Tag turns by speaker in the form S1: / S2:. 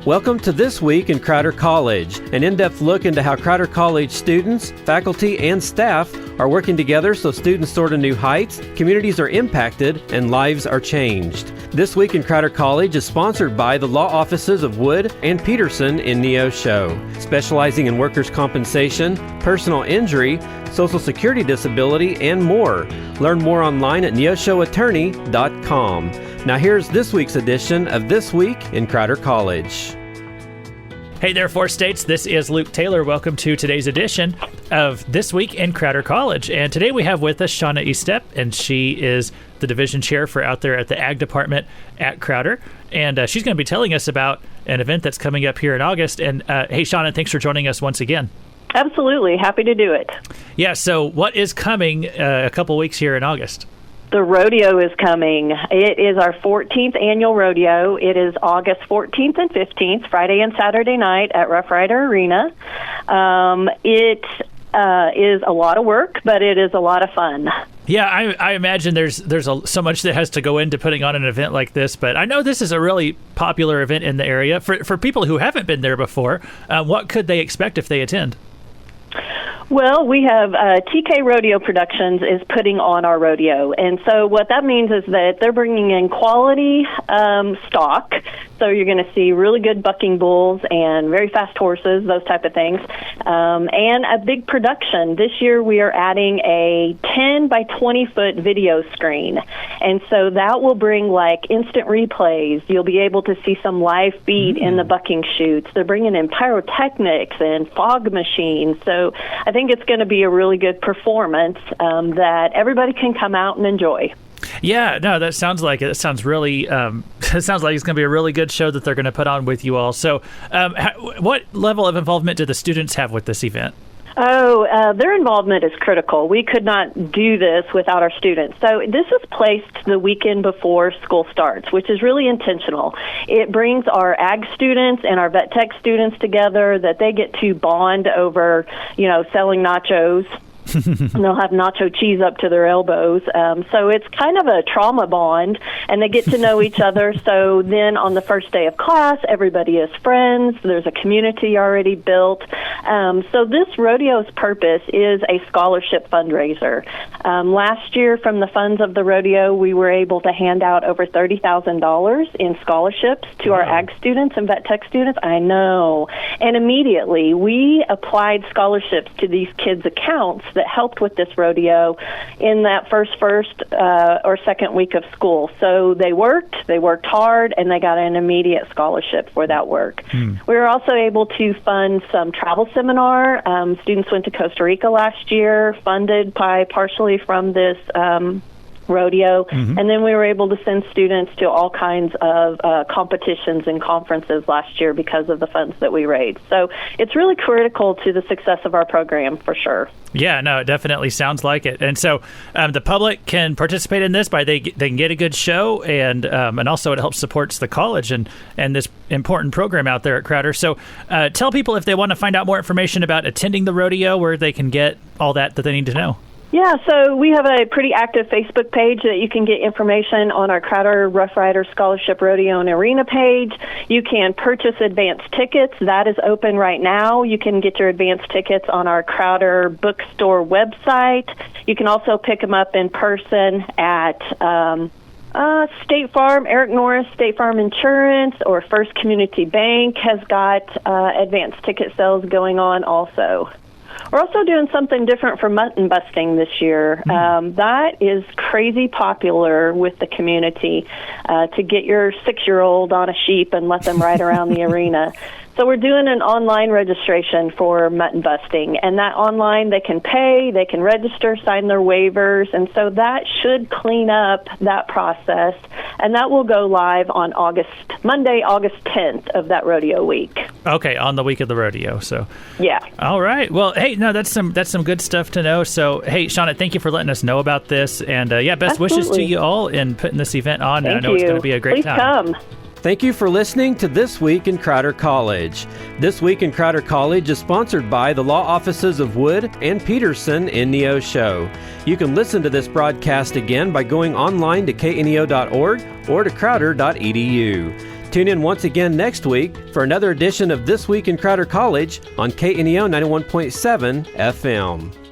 S1: Welcome to This Week in Crowder College, an in-depth look into how Crowder College students, faculty, and staff are working together so students soar to new heights, communities are impacted, and lives are changed. This Week in Crowder College is sponsored by the law offices of Wood and Peterson in Neosho, specializing in workers' compensation, personal injury, Social Security disability, and more. Learn more online at neoshoattorney.com. Now here's this week's edition of This Week in Crowder College.
S2: Hey there, Four States. This is Luke Taylor. Welcome to today's edition of This Week in Crowder College. And today we have with us Shawna Estep, and she is the division chair for out there at the Ag Department at Crowder. And she's going to be telling us about an event that's coming up here in August. And hey, Shawna, thanks for joining us once again.
S3: Absolutely. Happy to do it.
S2: Yeah, so what is coming a couple weeks here in August?
S3: The rodeo is coming. It is our 14th annual rodeo. It is August 14th and 15th, Friday and Saturday night at Rough Rider Arena. It is a lot of work, but it is a lot of fun.
S2: Yeah, I imagine there's so much that has to go into putting on an event like this, but I know this is a really popular event in the area. For people who haven't been there before, what could they expect if they attend?
S3: Well, we have TK Rodeo Productions is putting on our rodeo, and so what that means is that they're bringing in quality stock. So you're going to see really good bucking bulls and very fast horses, those type of things, and a big production. This year we are adding a 10 by 20 foot video screen, and so that will bring like instant replays. You'll be able to see some live feed in the bucking chutes. They're bringing in pyrotechnics and fog machines, so I think it's going to be a really good performance that everybody can come out and enjoy.
S2: Yeah, no, that sounds like it. It sounds really, it sounds like it's going to be a really good show that they're going to put on with you all. So what level of involvement do the students have with this event?
S3: Their involvement is critical. We could not do this without our students. So this is placed the weekend before school starts, which is really intentional. It brings our ag students and our vet tech students together that they get to bond over, selling nachos. And they'll have nacho cheese up to their elbows. So it's kind of a trauma bond, and they get to know each other. So then on the first day of class, everybody is friends. There's a community already built. So this rodeo's purpose is a scholarship fundraiser. Last year, from the funds of the rodeo, we were able to hand out over $30,000 in scholarships to our ag students and vet tech students. I know. And immediately, we applied scholarships to these kids' accounts that helped with this rodeo in that first or second week of school. So they worked hard, and they got an immediate scholarship for that work. We were also able to fund some travel seminar. Students went to Costa Rica last year, funded partially from this rodeo, and then we were able to send students to all kinds of competitions and conferences last year because of the funds that we raised. So it's really critical to the success of our program, for sure.
S2: Yeah, no, it definitely sounds like it. And so the public can participate in this by they can get a good show, and also it helps supports the college and this important program out there at Crowder. So tell people if they want to find out more information about attending the rodeo, where they can get all that they need to know.
S3: Yeah, so we have a pretty active Facebook page that you can get information on our Crowder Rough Rider Scholarship Rodeo and Arena page. You can purchase advanced tickets. That is open right now. You can get your advanced tickets on our Crowder bookstore website. You can also pick them up in person at State Farm, Eric Norris, State Farm Insurance, or First Community Bank has got advanced ticket sales going on also. We're also doing something different for mutton busting this year. That is crazy popular with the community, to get your 6-year-old on a sheep and let them ride around the arena. So we're doing an online registration for mutton busting, and that online they can pay, they can register, sign their waivers, and so that should clean up that process, and that will go live on Monday, August 10th of that rodeo week.
S2: Okay, on the week of the rodeo. So
S3: yeah.
S2: All right. Well, hey, no, that's some good stuff to know. So hey, Shawna, thank you for letting us know about this, and best wishes to you all in putting this event on.
S3: Thank
S2: and I know
S3: you.
S2: It's going to be a great
S3: Please
S2: time.
S3: Come.
S1: Thank you for listening to This Week in Crowder College. This Week in Crowder College is sponsored by the law offices of Wood and Peterson in Neosho. You can listen to this broadcast again by going online to kneo.org or to crowder.edu. Tune in once again next week for another edition of This Week in Crowder College on KNEO 91.7 FM.